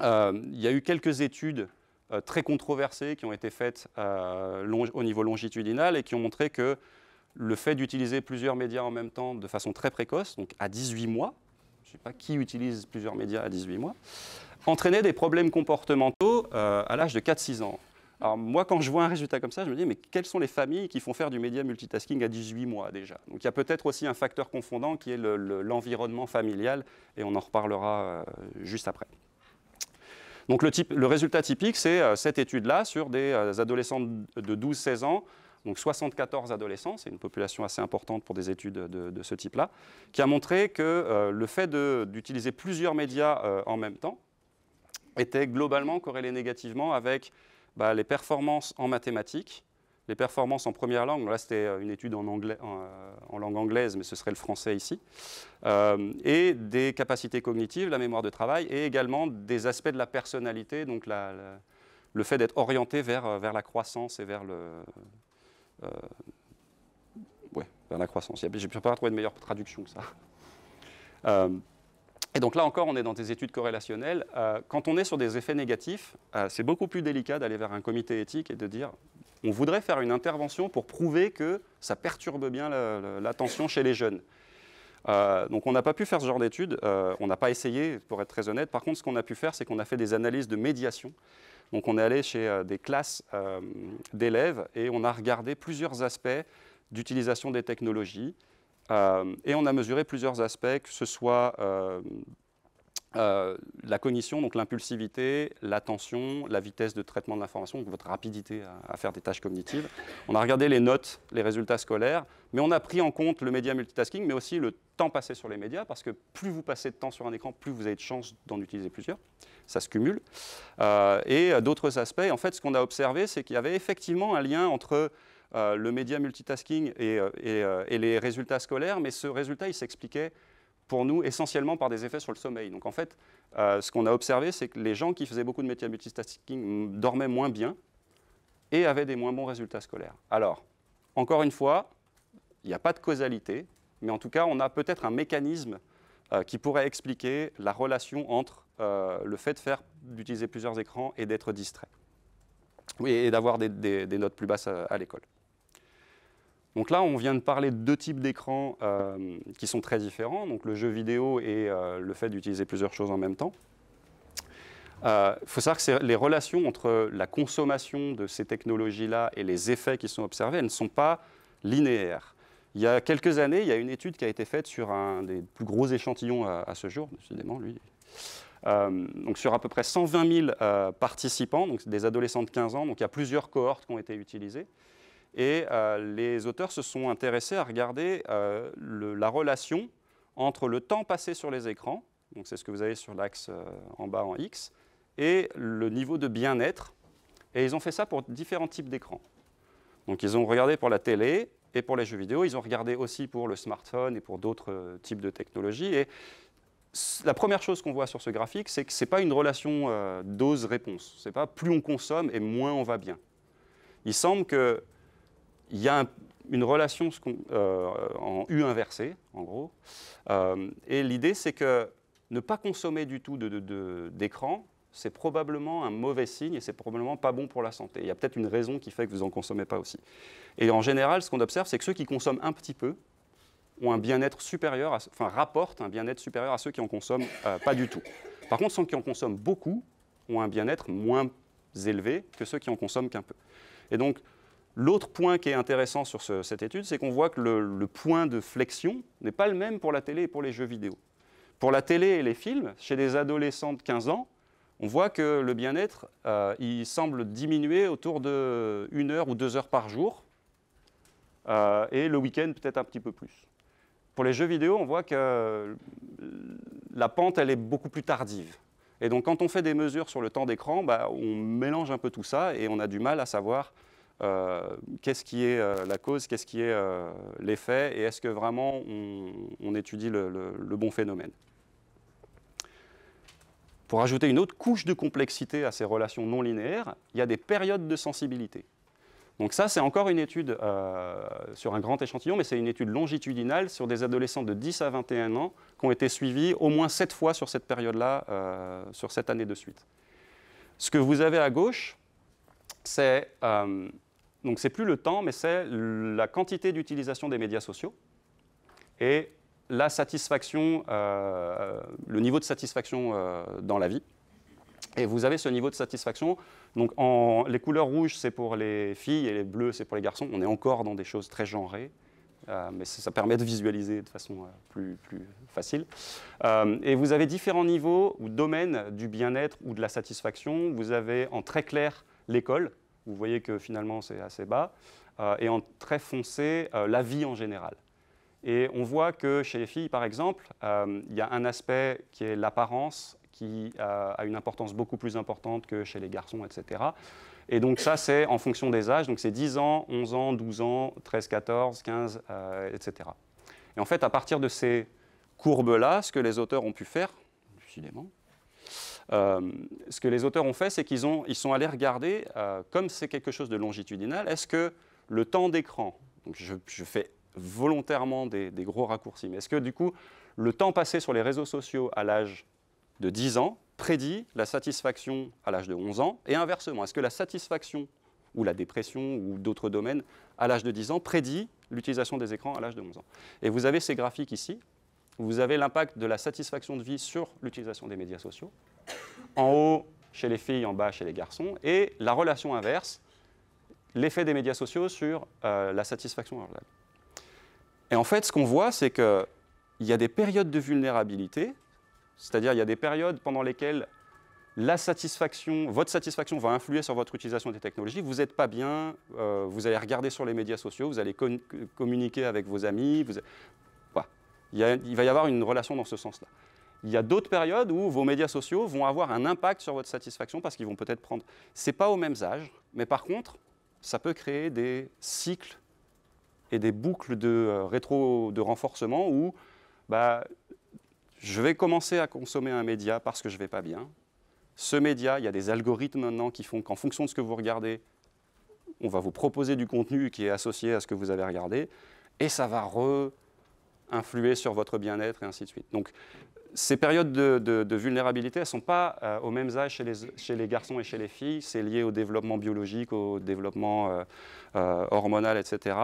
il y a eu quelques études très controversées qui ont été faites au niveau longitudinal et qui ont montré que le fait d'utiliser plusieurs médias en même temps de façon très précoce, donc à 18 mois, je ne sais pas qui utilise plusieurs médias à 18 mois, entraînait des problèmes comportementaux à l'âge de 4-6 ans. Alors moi, quand je vois un résultat comme ça, je me dis, mais quelles sont les familles qui font faire du média multitasking à 18 mois déjà? Donc il y a peut-être aussi un facteur confondant qui est l'environnement familial, et on en reparlera juste après. Donc le résultat typique, c'est cette étude-là sur des adolescents de 12-16 ans, donc 74 adolescents, c'est une population assez importante pour des études de ce type-là, qui a montré que le fait d'utiliser plusieurs médias en même temps était globalement corrélé négativement avec les performances en mathématiques, les performances en première langue, là c'était une étude en langue anglaise, mais ce serait le français ici, et des capacités cognitives, la mémoire de travail, et également des aspects de la personnalité, donc le fait d'être orienté vers la croissance et vers vers la croissance. Je ne peux pas trouver de meilleure traduction que ça. Et donc là encore, on est dans des études corrélationnelles. Quand on est sur des effets négatifs, c'est beaucoup plus délicat d'aller vers un comité éthique et de dire on voudrait faire une intervention pour prouver que ça perturbe bien l'attention chez les jeunes. Donc on n'a pas pu faire ce genre d'études, on n'a pas essayé, pour être très honnête. Par contre, ce qu'on a pu faire, c'est qu'on a fait des analyses de médiation. Donc on est allé chez des classes d'élèves et on a regardé plusieurs aspects d'utilisation des technologies et on a mesuré plusieurs aspects, que ce soit la cognition, donc l'impulsivité, l'attention, la vitesse de traitement de l'information, donc votre rapidité à faire des tâches cognitives. On a regardé les notes, les résultats scolaires, mais on a pris en compte le média multitasking, mais aussi le temps passé sur les médias, parce que plus vous passez de temps sur un écran, plus vous avez de chances d'en utiliser plusieurs. Ça se cumule. Et d'autres aspects, en fait, ce qu'on a observé, c'est qu'il y avait effectivement un lien entre le média multitasking et les résultats scolaires, mais ce résultat, il s'expliquait pour nous essentiellement par des effets sur le sommeil. Donc en fait, ce qu'on a observé, c'est que les gens qui faisaient beaucoup de média multitasking dormaient moins bien et avaient des moins bons résultats scolaires. Alors, encore une fois, il n'y a pas de causalité, mais en tout cas, on a peut-être un mécanisme qui pourrait expliquer la relation entre le fait d'utiliser plusieurs écrans et d'être distrait. Oui, et d'avoir des notes plus basses à l'école. Donc là, on vient de parler de deux types d'écrans qui sont très différents, donc le jeu vidéo et le fait d'utiliser plusieurs choses en même temps. Il faut savoir que les relations entre la consommation de ces technologies-là et les effets qui sont observés, elles ne sont pas linéaires. Il y a quelques années, il y a une étude qui a été faite sur un des plus gros échantillons à ce jour, décidément, lui. Donc sur à peu près 120 000 participants, donc des adolescents de 15 ans, donc il y a plusieurs cohortes qui ont été utilisées. Et les auteurs se sont intéressés à regarder la relation entre le temps passé sur les écrans, donc c'est ce que vous avez sur l'axe en bas en X, et le niveau de bien-être. Et ils ont fait ça pour différents types d'écrans. Donc ils ont regardé pour la télé et pour les jeux vidéo, ils ont regardé aussi pour le smartphone et pour d'autres types de technologies. Et la première chose qu'on voit sur ce graphique, c'est que ce n'est pas une relation dose-réponse. Ce n'est pas plus on consomme et moins on va bien. Il semble que il y a une relation en U inversé, en gros. Et l'idée, c'est que ne pas consommer du tout d'écran, c'est probablement un mauvais signe et c'est probablement pas bon pour la santé. Il y a peut-être une raison qui fait que vous n'en consommez pas aussi. Et en général, ce qu'on observe, c'est que ceux qui consomment un petit peu ont un bien-être supérieur, rapportent un bien-être supérieur à ceux qui en consomment pas du tout. Par contre, ceux qui en consomment beaucoup ont un bien-être moins élevé que ceux qui en consomment qu'un peu. Et donc, l'autre point qui est intéressant sur cette étude, c'est qu'on voit que le point de flexion n'est pas le même pour la télé et pour les jeux vidéo. Pour la télé et les films, chez des adolescents de 15 ans, on voit que le bien-être, il semble diminuer autour de 1 heure ou 2 heures par jour, et le week-end peut-être un petit peu plus. Pour les jeux vidéo, on voit que la pente, elle est beaucoup plus tardive. Et donc, quand on fait des mesures sur le temps d'écran, on mélange un peu tout ça et on a du mal à savoir qu'est-ce qui est la cause, qu'est-ce qui est l'effet, et est-ce que vraiment on étudie le bon phénomène. Pour ajouter une autre couche de complexité à ces relations non linéaires, il y a des périodes de sensibilité. Donc ça, c'est encore une étude sur un grand échantillon, mais c'est une étude longitudinale sur des adolescents de 10 à 21 ans qui ont été suivis au moins 7 fois sur cette période-là, sur 7 années de suite. Ce que vous avez à gauche, c'est donc c'est plus le temps, mais c'est la quantité d'utilisation des médias sociaux et la satisfaction, le niveau de satisfaction dans la vie. Et vous avez ce niveau de satisfaction. Donc les couleurs rouges, c'est pour les filles et les bleus, c'est pour les garçons. On est encore dans des choses très genrées, mais ça permet de visualiser de façon plus facile. Et vous avez différents niveaux ou domaines du bien-être ou de la satisfaction. Vous avez en très clair l'école. Vous voyez que finalement, c'est assez bas. Et en très foncé, la vie en général. Et on voit que chez les filles, par exemple, il y a un aspect qui est l'apparence, qui a une importance beaucoup plus importante que chez les garçons, etc. Et donc ça, c'est en fonction des âges. Donc c'est 10 ans, 11 ans, 12 ans, 13, 14, 15, etc. Et en fait, à partir de ces courbes-là, ce que les auteurs ont pu faire, décidément, ce que les auteurs ont fait, c'est qu'ils sont allés regarder, comme c'est quelque chose de longitudinal, est-ce que le temps d'écran, donc je fais volontairement des gros raccourcis, mais est-ce que du coup, le temps passé sur les réseaux sociaux à l'âge de 10 ans prédit la satisfaction à l'âge de 11 ans, et inversement, est-ce que la satisfaction ou la dépression ou d'autres domaines à l'âge de 10 ans prédit l'utilisation des écrans à l'âge de 11 ans. Et vous avez ces graphiques ici, vous avez l'impact de la satisfaction de vie sur l'utilisation des médias sociaux, en haut chez les filles, en bas chez les garçons, et la relation inverse, l'effet des médias sociaux sur la satisfaction. Et en fait, ce qu'on voit, c'est qu'il y a des périodes de vulnérabilité, c'est-à-dire il y a des périodes pendant lesquelles votre satisfaction va influer sur votre utilisation des technologies. Vous n'êtes pas bien, vous allez regarder sur les médias sociaux, vous allez communiquer avec vos amis. Voilà. Il va y avoir une relation dans ce sens-là. Il y a d'autres périodes où vos médias sociaux vont avoir un impact sur votre satisfaction parce qu'ils vont peut-être prendre... Ce n'est pas au même âge, mais par contre, ça peut créer des cycles et des boucles de renforcement où je vais commencer à consommer un média parce que je ne vais pas bien. Ce média, il y a des algorithmes maintenant qui font qu'en fonction de ce que vous regardez, on va vous proposer du contenu qui est associé à ce que vous avez regardé, et ça va influer sur votre bien-être et ainsi de suite. Donc, ces périodes de vulnérabilité, elles ne sont pas au même âge chez les garçons et chez les filles. C'est lié au développement biologique, au développement hormonal, etc.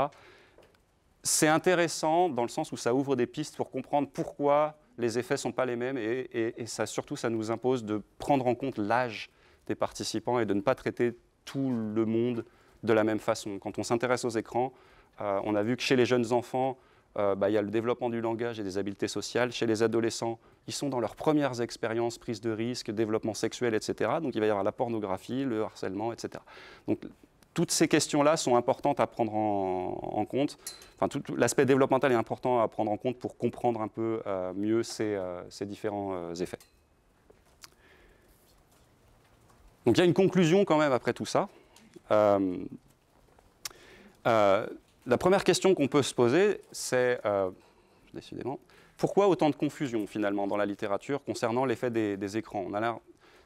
C'est intéressant dans le sens où ça ouvre des pistes pour comprendre pourquoi les effets ne sont pas les mêmes et surtout, ça nous impose de prendre en compte l'âge des participants et de ne pas traiter tout le monde de la même façon. Quand on s'intéresse aux écrans, on a vu que chez les jeunes enfants, il y a le développement du langage et des habiletés sociales. Chez les adolescents, ils sont dans leurs premières expériences, prise de risque, développement sexuel, etc. Donc il va y avoir la pornographie, le harcèlement, etc. Donc toutes ces questions-là sont importantes à prendre en compte. Enfin, tout l'aspect développemental est important à prendre en compte pour comprendre un peu mieux ces différents effets. Donc il y a une conclusion quand même après tout ça. La première question qu'on peut se poser, c'est, décidément, pourquoi autant de confusion finalement dans la littérature concernant l'effet des écrans?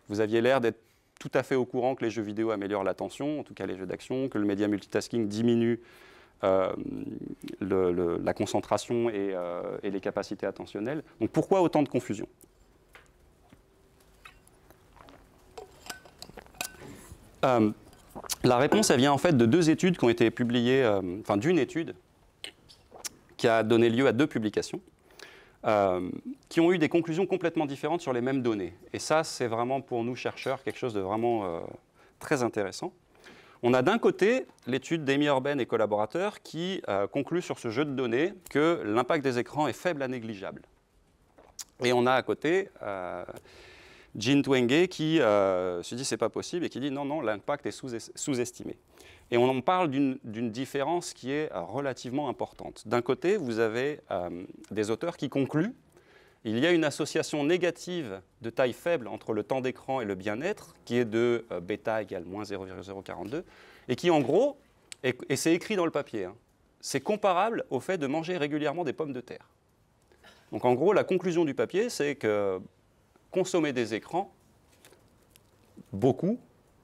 Vous aviez l'air d'être tout à fait au courant que les jeux vidéo améliorent l'attention, en tout cas les jeux d'action, que le média multitasking diminue la concentration et les capacités attentionnelles. Donc pourquoi autant de confusion? La réponse, elle vient en fait de deux études qui ont été publiées, d'une étude qui a donné lieu à deux publications, qui ont eu des conclusions complètement différentes sur les mêmes données. Et ça, c'est vraiment pour nous, chercheurs, quelque chose de vraiment très intéressant. On a d'un côté l'étude d'Amy Orben et collaborateurs qui conclut sur ce jeu de données que l'impact des écrans est faible à négligeable. Et on a à côté Jean Twenge qui se dit c'est pas possible et qui dit non, l'impact est sous-estimé. Et on en parle d'une différence qui est relativement importante. D'un côté, vous avez des auteurs qui concluent il y a une association négative de taille faible entre le temps d'écran et le bien-être, qui est de bêta égale moins 0,042, et qui en gros et c'est écrit dans le papier, hein, c'est comparable au fait de manger régulièrement des pommes de terre. Donc en gros, la conclusion du papier, c'est que consommer des écrans, beaucoup,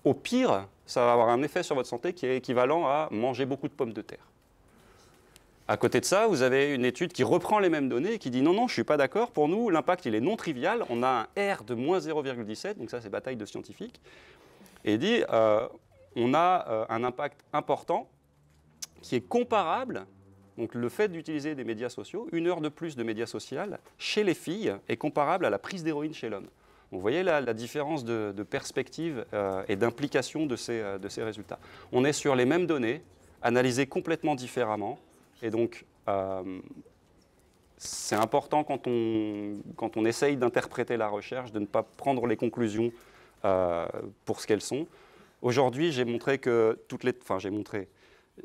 au pire, ça va avoir un effet sur votre santé qui est équivalent à manger beaucoup de pommes de terre. À côté de ça, vous avez une étude qui reprend les mêmes données et qui dit non, non, je ne suis pas d'accord, pour nous, l'impact il est non trivial, on a un R de moins 0,17, donc ça c'est bataille de scientifiques, et dit on a un impact important qui est comparable, donc le fait d'utiliser des médias sociaux, 1 heure de plus de médias sociaux chez les filles est comparable à la prise d'héroïne chez l'homme. Vous voyez la différence de perspective et d'implication de ces résultats. On est sur les mêmes données, analysées complètement différemment, et donc c'est important quand on essaye d'interpréter la recherche, de ne pas prendre les conclusions pour ce qu'elles sont. Aujourd'hui, j'ai montré que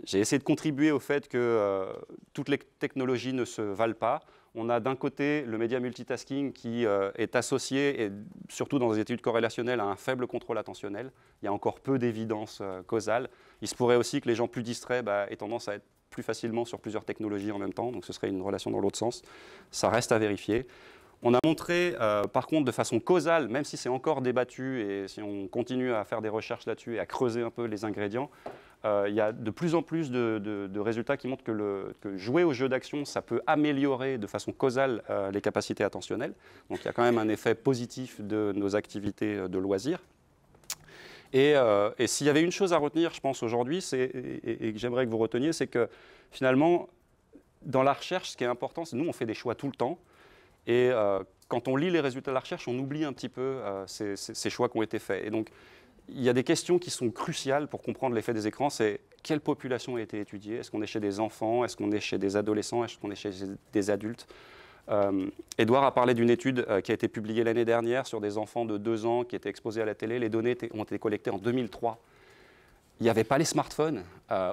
j'ai essayé de contribuer au fait que toutes les technologies ne se valent pas. On a d'un côté le média multitasking qui est associé, et surtout dans des études corrélationnelles, à un faible contrôle attentionnel. Il y a encore peu d'évidence causale. Il se pourrait aussi que les gens plus distraits aient tendance à être plus facilement sur plusieurs technologies en même temps, donc ce serait une relation dans l'autre sens. Ça reste à vérifier. On a montré, par contre, de façon causale, même si c'est encore débattu et si on continue à faire des recherches là-dessus et à creuser un peu les ingrédients, il y a de plus en plus de résultats qui montrent que jouer aux jeux d'action, ça peut améliorer de façon causale les capacités attentionnelles. Donc il y a quand même un effet positif de nos activités de loisirs. Et s'il y avait une chose à retenir, je pense, aujourd'hui, et que j'aimerais que vous reteniez, c'est que finalement, dans la recherche, ce qui est important, c'est que nous, on fait des choix tout le temps. Et quand on lit les résultats de la recherche, on oublie un petit peu ces choix qui ont été faits. Et donc, il y a des questions qui sont cruciales pour comprendre l'effet des écrans. C'est quelle population a été étudiée? Est-ce qu'on est chez des enfants? Est-ce qu'on est chez des adolescents? Est-ce qu'on est chez des adultes? Édouard a parlé d'une étude qui a été publiée l'année dernière sur des enfants de 2 ans qui étaient exposés à la télé. Les données ont été collectées en 2003. Il n'y avait pas les smartphones.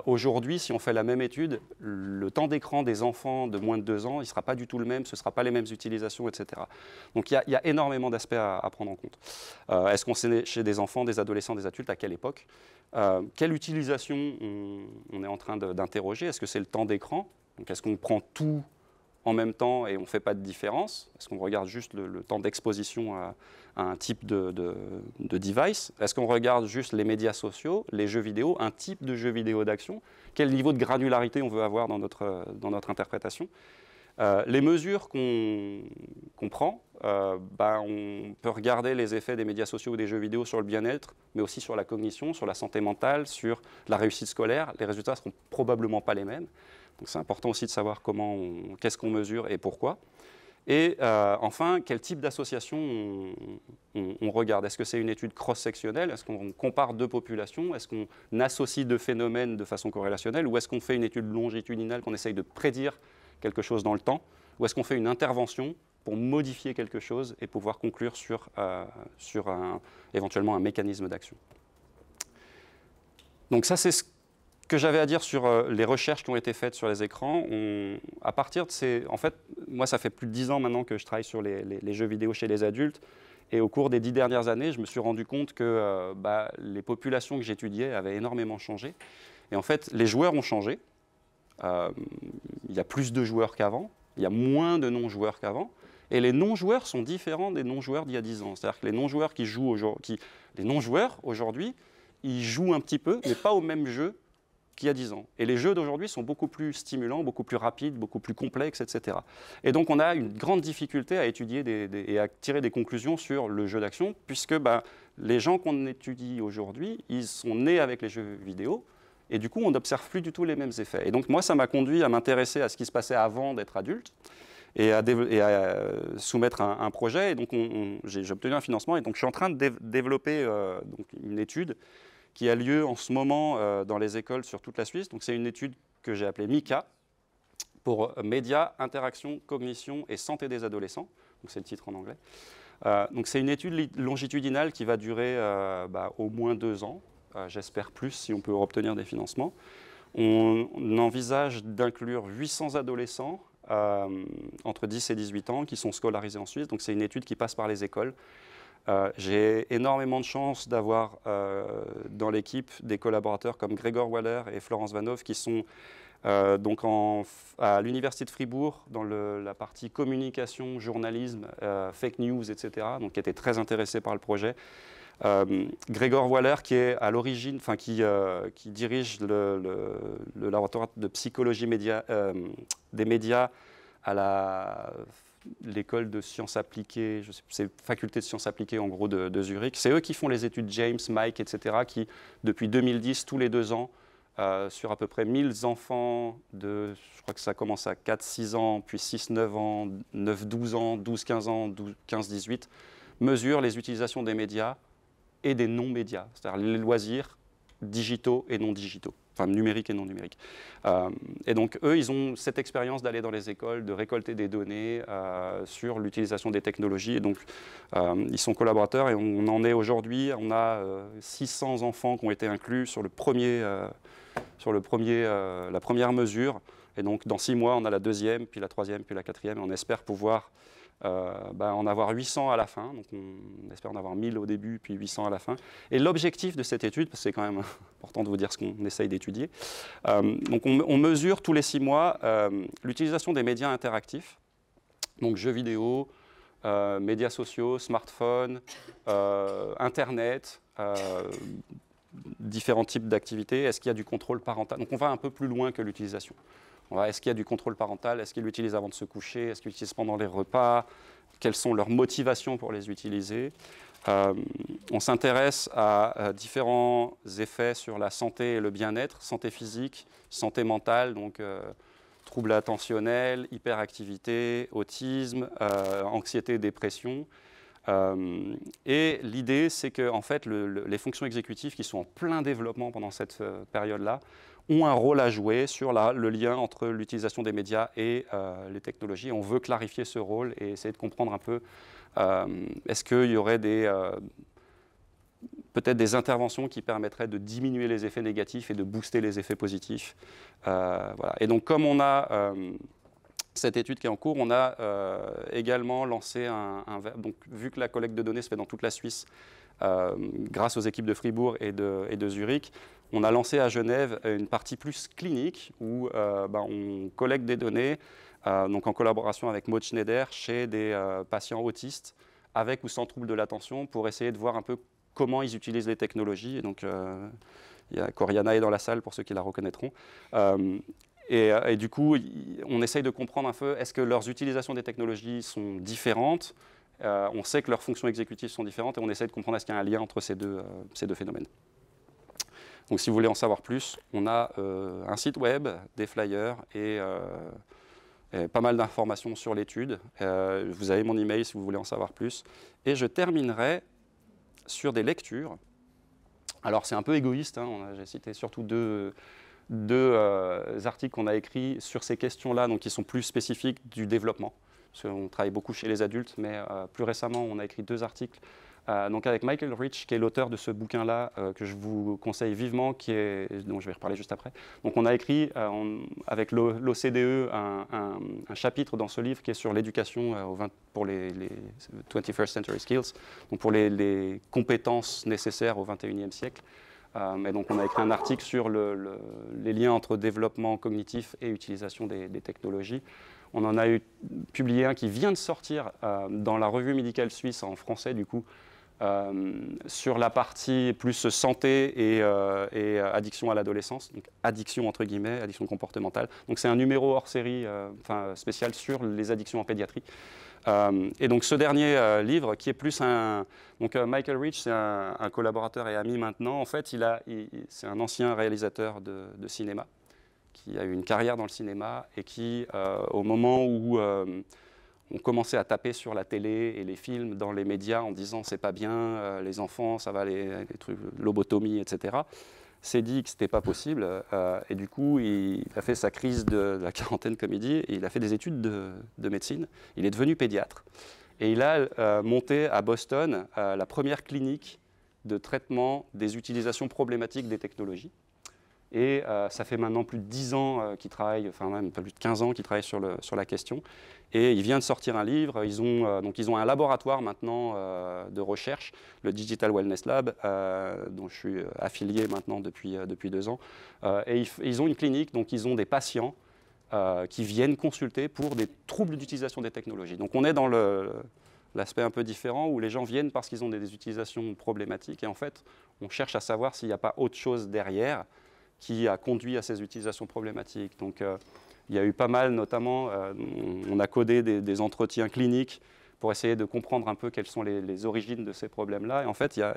Aujourd'hui, si on fait la même étude, le temps d'écran des enfants de moins de 2 ans, il ne sera pas du tout le même, ce ne sera pas les mêmes utilisations, etc. Donc il y a énormément d'aspects à prendre en compte. Est-ce qu'on est chez des enfants, des adolescents, des adultes? À quelle époque? Quelle utilisation on est en train d'interroger? Est-ce que c'est le temps d'écran? Donc est-ce qu'on prend tout en même temps et on ne fait pas de différence? Est-ce qu'on regarde juste le temps d'exposition à un type de device? Est-ce qu'on regarde juste les médias sociaux, les jeux vidéo, un type de jeu vidéo d'action? Quel niveau de granularité on veut avoir dans notre interprétation? Les mesures qu'on prend, on peut regarder les effets des médias sociaux ou des jeux vidéo sur le bien-être, mais aussi sur la cognition, sur la santé mentale, sur la réussite scolaire. Les résultats ne seront probablement pas les mêmes. Donc c'est important aussi de savoir qu'est-ce qu'on mesure et pourquoi. Et enfin, quel type d'association on regarde? Est-ce que c'est une étude cross-sectionnelle? Est-ce qu'on compare 2 populations? Est-ce qu'on associe 2 phénomènes de façon corrélationnelle? Ou est-ce qu'on fait une étude longitudinale, qu'on essaye de prédire quelque chose dans le temps? Ou est-ce qu'on fait une intervention pour modifier quelque chose et pouvoir conclure sur éventuellement un mécanisme d'action? Donc ça, c'est ce que j'avais à dire sur les recherches qui ont été faites sur les écrans. À partir de ces... En fait, moi, ça fait plus de 10 ans maintenant que je travaille sur les jeux vidéo chez les adultes. Et au cours des 10 dernières années, je me suis rendu compte que les populations que j'étudiais avaient énormément changé. Et en fait, les joueurs ont changé. Il y a plus de joueurs qu'avant. Il y a moins de non-joueurs qu'avant. Et les non-joueurs sont différents des non-joueurs d'il y a 10 ans. C'est-à-dire que les non-joueurs aujourd'hui, ils jouent un petit peu, mais pas au même jeu qu'il y a 10 ans. Et les jeux d'aujourd'hui sont beaucoup plus stimulants, beaucoup plus rapides, beaucoup plus complexes, etc. Et donc on a une grande difficulté à étudier et à tirer des conclusions sur le jeu d'action, puisque les gens qu'on étudie aujourd'hui, ils sont nés avec les jeux vidéo, et du coup on n'observe plus du tout les mêmes effets. Et donc moi, ça m'a conduit à m'intéresser à ce qui se passait avant d'être adulte, et à soumettre un projet. Et donc j'ai obtenu un financement, et donc je suis en train de développer une étude qui a lieu en ce moment dans les écoles sur toute la Suisse. Donc c'est une étude que j'ai appelée MICA, pour Médias, Interaction, Cognition et Santé des adolescents. Donc c'est le titre en anglais. Donc c'est une étude longitudinale qui va durer au moins 2 ans. J'espère plus si on peut obtenir des financements. On envisage d'inclure 800 adolescents entre 10 et 18 ans qui sont scolarisés en Suisse. Donc c'est une étude qui passe par les écoles. J'ai énormément de chance d'avoir dans l'équipe des collaborateurs comme Gregor Waller et Florence Vanhoff qui sont donc à l'Université de Fribourg dans la partie communication, journalisme, fake news, etc. Donc qui étaient très intéressés par le projet. Gregor Waller qui est à l'origine, enfin qui dirige le laboratoire de psychologie des médias à l'école de sciences appliquées, c'est faculté de sciences appliquées en gros de Zurich. C'est eux qui font les études James, Mike, etc. qui depuis 2010, tous les 2 ans, sur à peu près 1000 enfants je crois que ça commence à 4-6 ans, puis 6-9 ans, 9-12 ans, 12-15 ans, 15-18, mesurent les utilisations des médias et des non-médias, c'est-à-dire les loisirs digitaux et non digitaux, enfin numériques et non numériques. Et donc eux, ils ont cette expérience d'aller dans les écoles, de récolter des données sur l'utilisation des technologies. Et donc ils sont collaborateurs et on en est aujourd'hui, on a 600 enfants qui ont été inclus sur la première mesure. Et donc dans 6 mois, on a la 2e, puis la 3e, puis la 4e. Et on espère pouvoir en avoir 800 à la fin, donc on espère en avoir 1000 au début, puis 800 à la fin. Et l'objectif de cette étude, parce que c'est quand même important de vous dire ce qu'on essaye d'étudier, donc on mesure tous les 6 mois l'utilisation des médias interactifs, donc jeux vidéo, médias sociaux, smartphones, Internet, différents types d'activités. Est-ce qu'il y a du contrôle parental? Donc on va un peu plus loin que l'utilisation. Est-ce qu'il y a du contrôle parental? Est-ce qu'ils l'utilisent avant de se coucher? Est-ce qu'ils l'utilisent pendant les repas? Quelles sont leurs motivations pour les utiliser? On s'intéresse à différents effets sur la santé et le bien-être, santé physique, santé mentale, donc troubles attentionnels, hyperactivité, autisme, anxiété, dépression. Et l'idée, c'est que en fait, les fonctions exécutives qui sont en plein développement pendant cette période-là ont un rôle à jouer sur le lien entre l'utilisation des médias et les technologies. On veut clarifier ce rôle et essayer de comprendre un peu est-ce qu'il y aurait peut-être des interventions qui permettraient de diminuer les effets négatifs et de booster les effets positifs. Voilà. Et donc comme on a cette étude qui est en cours, on a également lancé donc vu que la collecte de données se fait dans toute la Suisse, grâce aux équipes de Fribourg et de Zurich, on a lancé à Genève une partie plus clinique où on collecte des données donc en collaboration avec Maud Schneider chez des patients autistes avec ou sans trouble de l'attention pour essayer de voir un peu comment ils utilisent les technologies. Et donc, il y a Coriana est dans la salle pour ceux qui la reconnaîtront. Et du coup, on essaye de comprendre un peu, est-ce que leurs utilisations des technologies sont différentes? On sait que leurs fonctions exécutives sont différentes et on essaye de comprendre est-ce qu'il y a un lien entre ces deux phénomènes. Donc si vous voulez en savoir plus, on a un site web, des flyers et pas mal d'informations sur l'étude. Vous avez mon email si vous voulez en savoir plus. Et je terminerai sur des lectures. Alors c'est un peu égoïste, hein, j'ai cité surtout deux articles qu'on a écrits sur ces questions-là, donc qui sont plus spécifiques du développement. Parce qu'on travaille beaucoup chez les adultes, mais plus récemment, on a écrit 2 articles. Donc avec Michael Rich, qui est l'auteur de ce bouquin-là, que je vous conseille vivement, dont je vais reparler juste après. Donc on a écrit avec l'OCDE un chapitre dans ce livre qui est sur l'éducation pour les 21st Century Skills, donc pour les compétences nécessaires au 21e siècle. Et donc on a écrit un article sur les liens entre développement cognitif et utilisation des technologies. On en a publié un qui vient de sortir dans la revue médicale suisse en français du coup, sur la partie plus santé et addiction à l'adolescence, donc addiction entre guillemets, addiction comportementale. Donc c'est un numéro hors série spécial sur les addictions en pédiatrie. Et donc ce dernier livre qui est plus donc Michael Rich, c'est un collaborateur et ami maintenant. En fait, c'est un ancien réalisateur de cinéma qui a eu une carrière dans le cinéma et qui, au moment où on commençait à taper sur la télé et les films dans les médias en disant c'est pas bien, les enfants, ça va les trucs, lobotomie, etc., s'est dit que c'était pas possible et du coup il a fait sa crise de la quarantaine comme il dit et il a fait des études de médecine. Il est devenu pédiatre et il a monté à Boston la première clinique de traitement des utilisations problématiques des technologies. Et ça fait maintenant plus de 10 ans qu'ils travaillent, enfin même plus de 15 ans qu'ils travaillent sur la question. Et il vient de sortir un livre. Ils ont un laboratoire maintenant de recherche, le Digital Wellness Lab, dont je suis affilié maintenant depuis 2 ans. Et ils ont une clinique, donc ils ont des patients qui viennent consulter pour des troubles d'utilisation des technologies. Donc on est dans l'aspect un peu différent où les gens viennent parce qu'ils ont des utilisations problématiques. Et en fait, on cherche à savoir s'il n'y a pas autre chose derrière qui a conduit à ces utilisations problématiques. Donc, il y a eu pas mal, notamment, on a codé des entretiens cliniques pour essayer de comprendre un peu quelles sont les origines de ces problèmes-là. Et en fait, il y a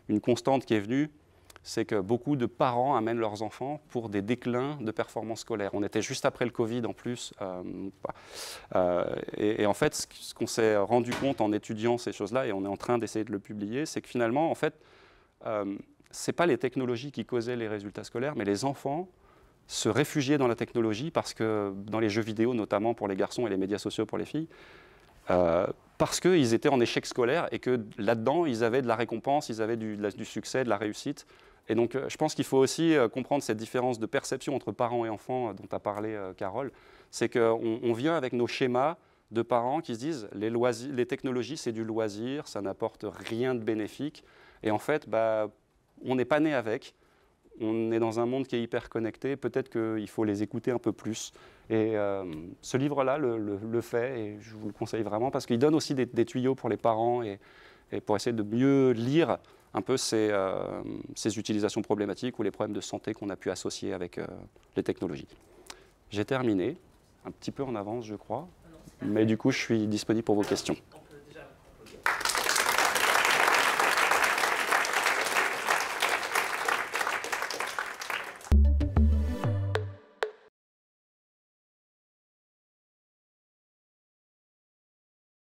une constante qui est venue, c'est que beaucoup de parents amènent leurs enfants pour des déclins de performance scolaire. On était juste après le Covid en plus. Et en fait, ce qu'on s'est rendu compte en étudiant ces choses-là, et on est en train d'essayer de le publier, c'est que finalement, en fait, ce n'est pas les technologies qui causaient les résultats scolaires, mais les enfants se réfugiaient dans la technologie parce que dans les jeux vidéo, notamment pour les garçons et les médias sociaux pour les filles, parce qu'ils étaient en échec scolaire et que là-dedans, ils avaient de la récompense, ils avaient du succès, de la réussite. Et donc, je pense qu'il faut aussi comprendre cette différence de perception entre parents et enfants dont a parlé Carole. C'est qu'on vient avec nos schémas de parents qui se disent les technologies, c'est du loisir, ça n'apporte rien de bénéfique. Et en fait, on n'est pas né avec. On est dans un monde qui est hyper connecté. Peut-être qu'il faut les écouter un peu plus. Et ce livre-là le fait, et je vous le conseille vraiment, parce qu'il donne aussi des tuyaux pour les parents et pour essayer de mieux lire un peu ces utilisations problématiques ou les problèmes de santé qu'on a pu associer avec les technologies. J'ai terminé, un petit peu en avance, je crois. Mais du coup, je suis disponible pour vos questions.